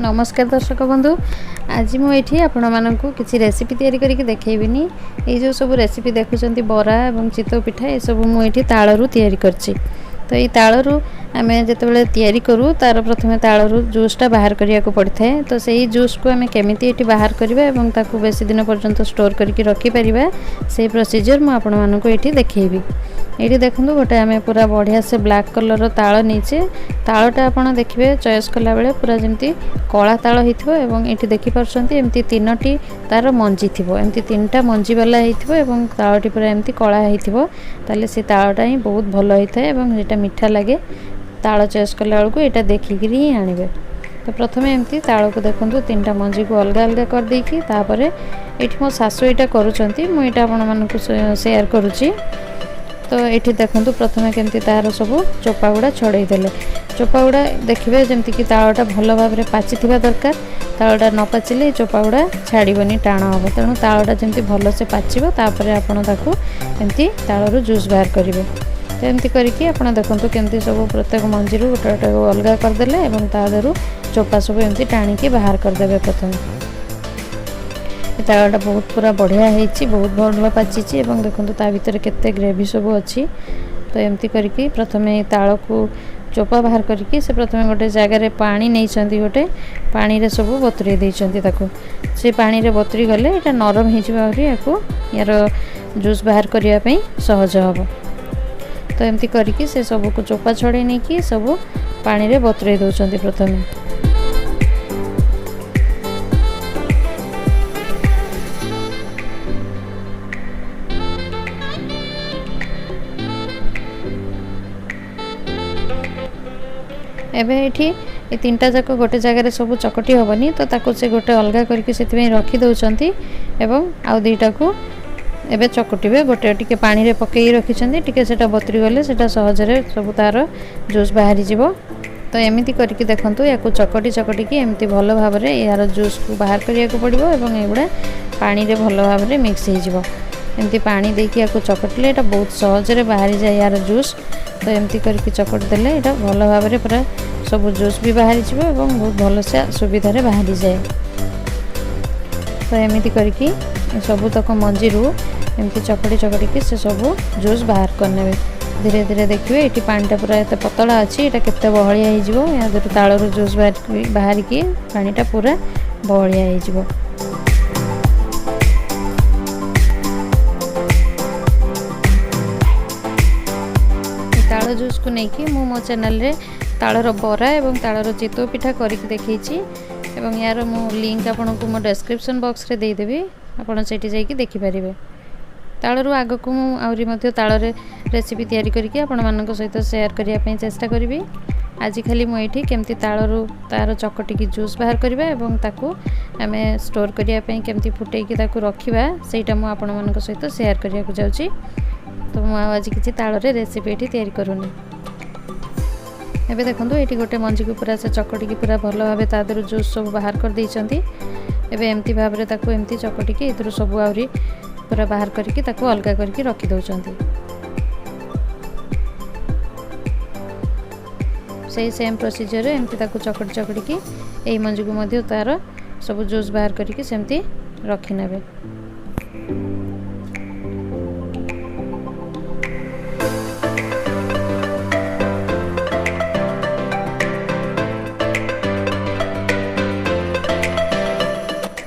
नमस्कार दर्शक बंधु। आज मुझे आपण मानक किसी रेसिपी तैयारी करके देखैबिनी। ये जो सब रेसिपी देखुं बरा और चितौ पिठा ये सब मुझे तालू तैयारी करछि। तो ये तालू आम जो तैयारी करूँ तार प्रथम तालू जूसटा बाहर करने को पड़ता है। तो सही जूस को आम केमी बाहर करवा बेसी दिन पर्यंत स्टोर करके रखिपर से प्रोसीजर मुझे आपण मानक ये देखी। ये देखूँ गोटे आम पूरा बढ़िया से ब्लैक कलर ताल नीचे तालटा आपड़ देखिए चॉइस कला बेले पूरा जमी कला ताल होती ये देखिपुंट एमती तीनो तार मंजी थी एमती तीन टा मंजी वाला हो तालटी पूरा एमती कला होते से तालटा ही बहुत भल होता है। ये मीठा लगे ताल चॉइस कला बेलू यहाँ देखिक ही आने। तो प्रथम एमती ताल को देखो तीन टा मंजी को अलग अलग कर देकी तापर ये मो सासु यहाँ करुँच मुझे आपको सेयार करुँची। तो ये देखूँ प्रथम केमती तार सब चोपा गुड़ा छड़े देले चोपा गुड़ा देखिए जमती कि तालटा भल भाव में पाची दरकार तालटा न पाचिले चोपा गुड़ा छाड़बनी टाण हम तेणु तालटा जमी भल से पाचिबो तापर आपण ताकू एमती तालरू जूस बाहर करेंगे। तो एमती करके आप देखो केमती सब प्रत्येक मंजी गोटे गोटे अलग करदे और तादू चोपा सब एमती टाणिकी बाहर करदे। प्रथम तालटा बहुत पूरा बढ़िया है बहुत भल पाची देखो ता भीतर केते ग्रेवी सब अच्छी। तो एमती करके प्रथम ताल को चोपा बाहर करके से प्रथम गोटे जगार पानी नहीं गोटे पानी रे सब बतुरे देते से पानी रे बतुरी गले ये नरम हो यार जूस बाहर करने सहज हम। तो एमती करके से सब को चोपा छड़े नहीं कि सब पानी रे बतुरे दौरान प्रथम एबे ये तीन टा जाक गोटे जगार सब चकटी हेनी तो ताको से गोटे अलग करके से रखी दौरान एवं आउ दुईटा को एबे चकटिबे गोटे टिके पानी रे पकई रखिछन्ती टिके सेटा बतरी गले सेटा सहजरे सब तार जूस बाहरी जीवो। तो एमती करके देखंतु याको चकटी चकटी की एमती भल भाव में यार जूस को बाहर करिया को पड़िबो एवं एगुडा पानी रे भल भाव में मिक्स हो जीवो। एमती पानी देकी याको चकटले एटा बहुत सहजरे बाहरी जाए यार जूस। तो एमती करके चकट देले एटा भल भाव में पूरा सब जूस भी बाहरी जीवो एवं बहुत भल से सुविधा रे बाहरी जाए। तो एमती करके सब तक मंजी एमती चकटी चकटी की से सब जूस बाहर करने। धीरे धीरे देखिए ये पानीटा पूरा एत पतला अच्छी ये केते बहलिया हो या तालू जूस बाहर की पानीटा पूरा बहलिया हो। ताल जूस को लेकिन मो चैनल रे तालर बरा और तालर चितौ पिठा करके देखी यार मो लिंक आपन को मो डिस्क्रिप्शन बॉक्स रे दे देबी आपन सेठी जाई देखिपारे। तालरू आग को मुझे ताल रेसिपी तैयारी करके आपण मानक सहित शेयर करने चेष्टा करी। आज खाली मुझे केमती तालरू तार चकटी की जूस बाहर करवा और ताकू आम स्टोर करने केमती फुटेकी रखा सेटा मुझे आपण मानक सहित शेयर करने को जाऊँगी। तो मुझे आज किसी ताल रेसिपी ये तैयारी करूनी। एबे देखो ये गोटे मंजी को पूरा से चकटी की पूरा भल भाव तादर जूस सब बाहर कर देइचंती। एबे एमती भाव में ताकू एमती चकटी की इधर सब आहरी पूरा बाहर करके ताकू अलग करके रखी दौरान से सेम प्रोसीजर एमती ताकू चकटी चकटी की यही मंजी को मध्य तार सब जूस बाहर करके सेमती रखी नेबे।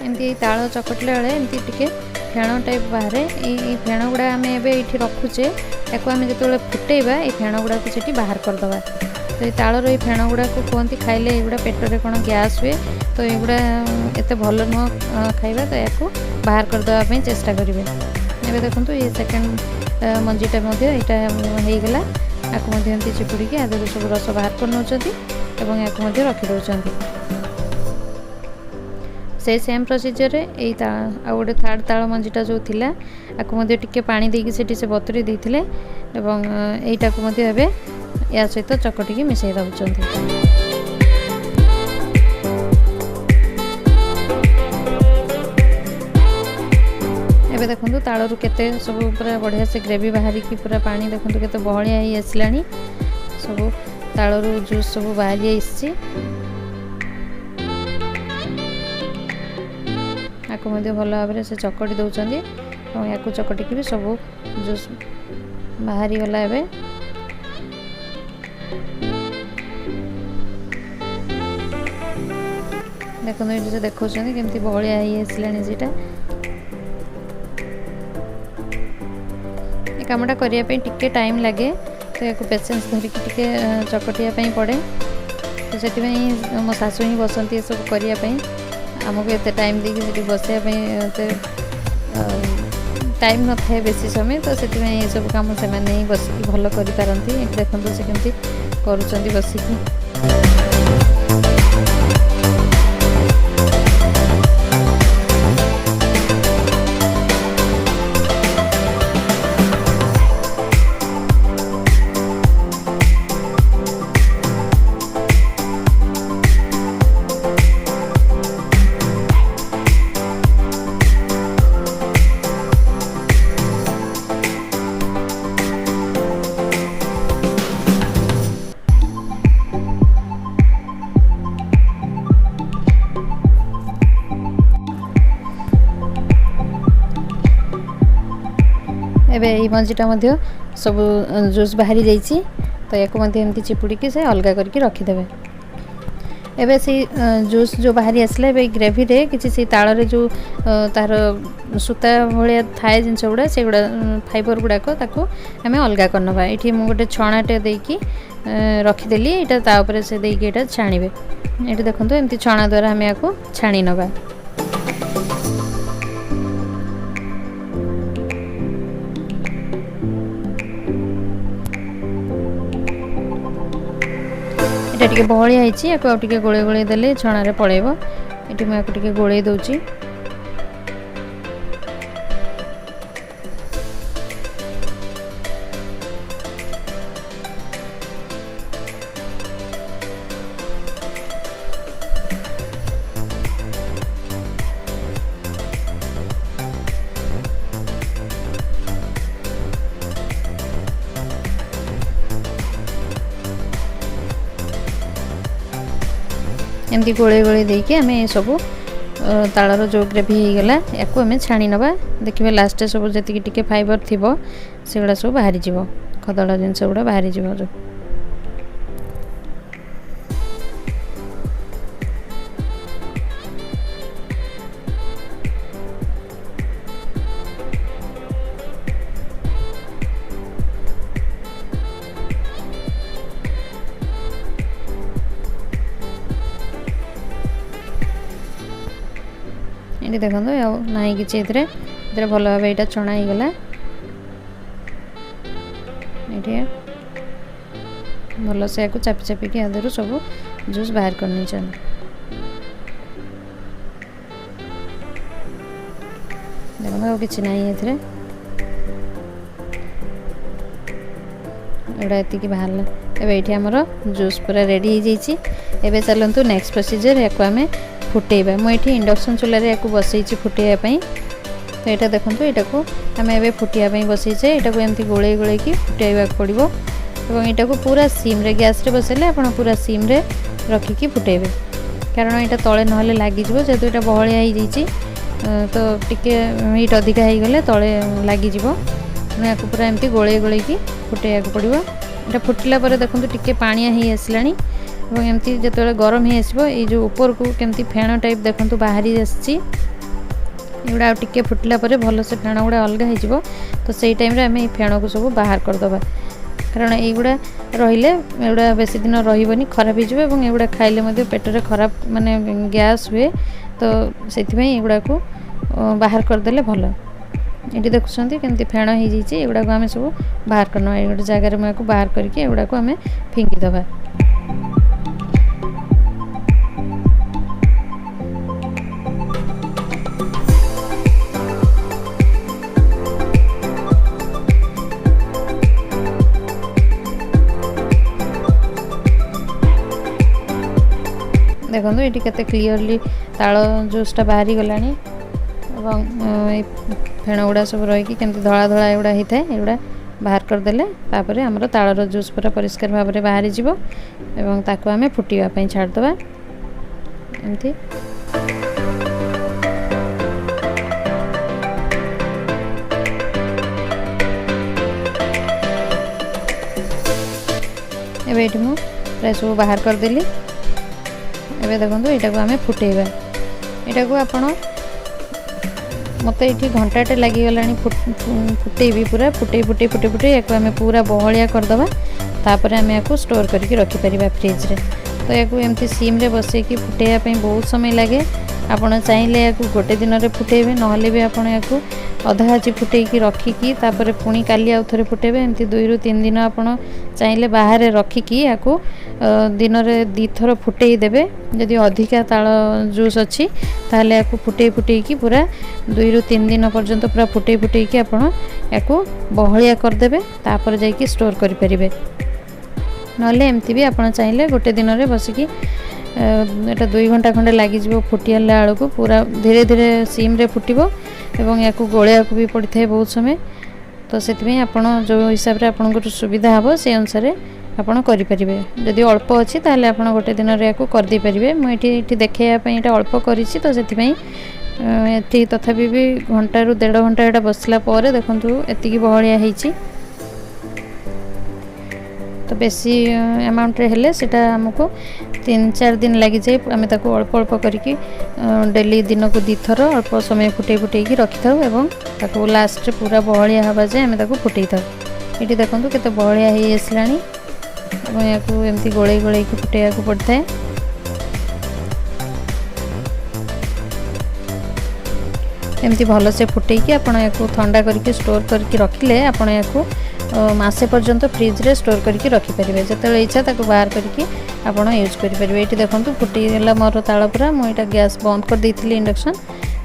एमती ताल चकटले बेले एमती टिके फेण टाइप बाहर ये फेण गुड़ा आम ये रखुचे या आम जो फुटेबा ये फेण गुड़ा को सीटी बाहर करदे। तो ये तालर ये फेण गुड़ा को कहते खाइले युवा पेटर कौन गैस हुए तो युवा एत भल नुह खाइबा तो या बाहर करदेवाई चेष्टा करेंगे। एवं देखो ये सेकेंड मंजीटा यहाँ होगला या चिपुड़ी आदि सब रस बाहर कर नौकरी या रखी दौरान से सेम प्रोसीजर यही आ गोटे थर्ड ताल मंजीटा जो थिला आपको टिके पानी देकी से बतुरी देते यहीटा को या सहित चकटिकी मिसई दौरान। एबे देखो तालू केते सब पूरा बढ़िया से ग्रेवी बाहरी की पूरा पानी देखो केते बहलिया ही आसलानी सब तालू जूस सब बाहरी आसी। आपको मध्य भल भाव से चकटी दौरान और या चकटिकी भी सब जूस बाहरी गला एवं देखो ये देखा केमती बहलिया आसला सीटा कामटा करने टिके टाइम लगे तो या पेसेंस धरिकी टिके चकटिया पड़े तो से मो शाशु ही बसती ये सब करने आमको एत टाइम देखिए बसापी टाइम न था बेसी समय तो से ये सब कम से ही बसिक भल करपारती देखो से केमती कर बसिकी एबे ये मंजीटा मध्य सब जूस बाहरी जाइए तो या एमती चिपुड़ी से अलग करके रखीदे एबे से जूस जो बाहरी आसला ए ग्रेवी रे किसी से ताल जो तार सूता भाया थाए जिनस गुड़ा से गुड़ा फाइबर गुड़ाक आम अलग करना ये मुझे गोटे छणाटे देकी रखीदेली यहाँ से देकी छाणवे ये देखो एमती छणा द्वारा आम या छाणी नवा ये बहलिया होती गोले गोले देले छणारे पड़ेब ये मुझे गोले दूची एमती गोले गोले देके आम सब तालर जो ग्रेवी होगला या आम छाणी नवा देखिए लास्ट सब जी टी फाइबर थी से गुड़ा सब बाहरी जीव खदड़ जिनस गुड़ा बाहरी जीव जो ये देखो ना कि भल भाव यहाँ छणा होगला ये भल से चापी चापिकी आदर सब जूस बाहर कर देखो कि ना ये बाहर एवं ये आमर जूस पूरा रेडी हो जाइए चलतु नेक्स्ट प्रोसीजर या आम फुटेबा मुझे इंडक्शन चूल्हा या बसई फुटेबाई तो यहाँ देखो यहाँ को आम ए फुटापी बसईचे यहाँ एमती गोले गोले की फुटाइबा पड़ो और यहाँ को पूरा सीम रे गैस रे बसैले आप पूरा सीम रे रखिकी फुटेबे कारण यहाँ तले ना लगिज जेहेतु यहाँ बहलिया हो जाइए तो टिके हीट अधिका हो गले तले लगिज या पूरा एमती गोले गोले की फुटाइबा पड़ो यहाँ फुटिला देखो टिके पानिया ही आसला और एमती जो गरम ही आसो ये जो ऊपर को केमती फेण टाइप देखो बाहरी आसगुड़ा टिके फुटिला भल से फेण गुड़ा अलग हो तो सही टाइम आम ये फेण को सब बाहर करदे कारण युवा रहिले एगुड़ा बेस दिन रही खराब हो एगुड़ा खाइले पेटरे खराब माने गैस हुए तो से युवा को बाहर करदे भल ये देखुं केमती फेण हो जाइए एगुड़ा को आम सब बाहर करना ये गोटे जगार मुझे बाहर करके एगुड़ा को आम फिंगिदबा देखो ये केते क्लीयरली ताल जूसटा बाहरी गलानी फेण गुड़ा सब रही केमती धला धला एगुड़ा होता है एगुड़ा बाहर करदेले तापर आमर तालर जूस पूरा परिष्कार भाव में बाहरी जीव एवं ताको आमे फुटिबा पई छाड़दबा एमती एबे एठी मु प्राय सब बाहर कर देली। एबे देखंतु एटा को हमें फुटेबा। एटा को आपण मते ये घंटाटे लगिगलानी फुटेबी पूरा फुटे फुटे फुटे फुटे या आम पूरा बहलिया करदे तापर आम या स्टोर करके रखिपर फ्रिज रे। तो या एमती सीम रे बसई फुटेवाई बहुत समय लगे। आपड़ चाहिए या गोटे दिन में फुटेबे ना भी आपड़ या अधा आज फुटेकी रखिकी तापर पुणी काली आउ थे फुटेबे। एमती 2 ରୁ 3 दिन आपड़ चाहिए बाहर रखिकी या दिन में 2 थर फुटे देवे। जदि अधिका ताल जूस अच्छी ताहले या फुटे फुटेकी पूरा 2 ରୁ 3 दिन पर्यंत पूरा फुटे फुटेकी आपड़ या बहलिया करदे तापर जाइए स्टोर करें। नले एमती भी आपड़ चाहिए गोटे दिन में बसिकी एटा 2 घंटा खंडे लगिज फुटिला आड़ को पूरा धीरे धीरे सीम रे फुटब एवं या गोलिया भी पड़ी था बहुत समय। तो से जो हिसाब से आपको सुविधा हम से अनुसार आपड़ करेंगे। जदि अल्प अच्छी ताहले आप गोटे दिन में या करदे पारे। मुझे देखापी ये अल्प करी तो से तथापि भी घंटा रू 1.5 घंटा यहाँ बसला देखु एति बहलिया होती। तो बेसी अमाउंट रे हेले सेटा हमको 3-4 दिन लगी जाए। आम ताको अल्प अल्प करके डेली दिन को 2 थर अल्प समय फुटे फुटेकी रखी था एवं ताको लास्ट पूरा बहलिया हवा जाए आम ताको फुटे था। ये देखो केते बहलिया हो आसलानी या एमती गोले गोले फुटेया पड़ता है। एमती भल से फुटेकी आपड़ या ठंडा करके स्टोर करके रखिले आपड़ या मासे पर्यंत फ्रिज रे स्टोर करके रखिपारे। जिते इच्छा ताको बाहर करके आपड़ यूज करेंगे। ये देखो फुटीगला मोर ताल पूरा मुझे गैस बंद कर देती इंडक्शन।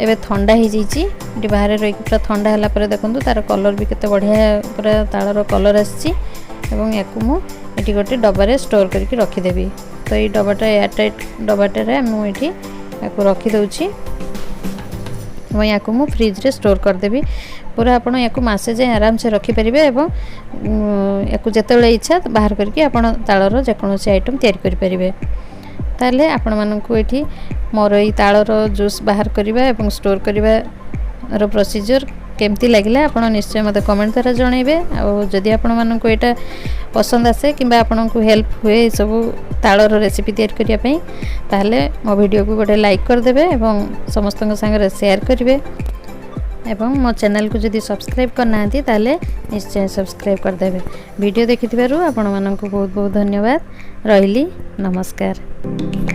एवं ठंडा हो जाइए बाहर रही पूरा ठंडा है देखो तार कलर भी केते बढ़िया पूरा तालर कलर आसी। या मुझे गोटे डब्बारे स्टोर करके रखिदेवी। तो ये डब्बाटा एयरटाइट डब्बाटे मुझे रखीदे या फ्रिज रे स्टोर करदेवी पूरा आपड़ या मसे जाए आराम से रखिपारे। या जिते इच्छा बाहर करके आपड़ तालर जेकोसी आइटम तैयारी करेंगे। ताले आपण मानकु एठी मोर ई तालर जूस बाहर करवा एवं स्टोर करवा प्रोसीजर केमती लगिला आपण निश्चय मते कमेंट द्वारा जनइबे। और जदि आपण मानकु एटा पसंद आसे किंबा आपण को हेल्प हुए सब तालर रेसिपी तैयारी करिया पई ताहले मो वीडियो को गोटे लाइक कर देबे एवं समस्त संगे शेयर करिवे। एवं मो चैनल को जदि सब्सक्राइब करना ताहले निश्चय सब्सक्राइब कर देबे। वीडियो देखिथिबारु आपण मानकु बहुत बहुत धन्यवाद। रहिली नमस्कार।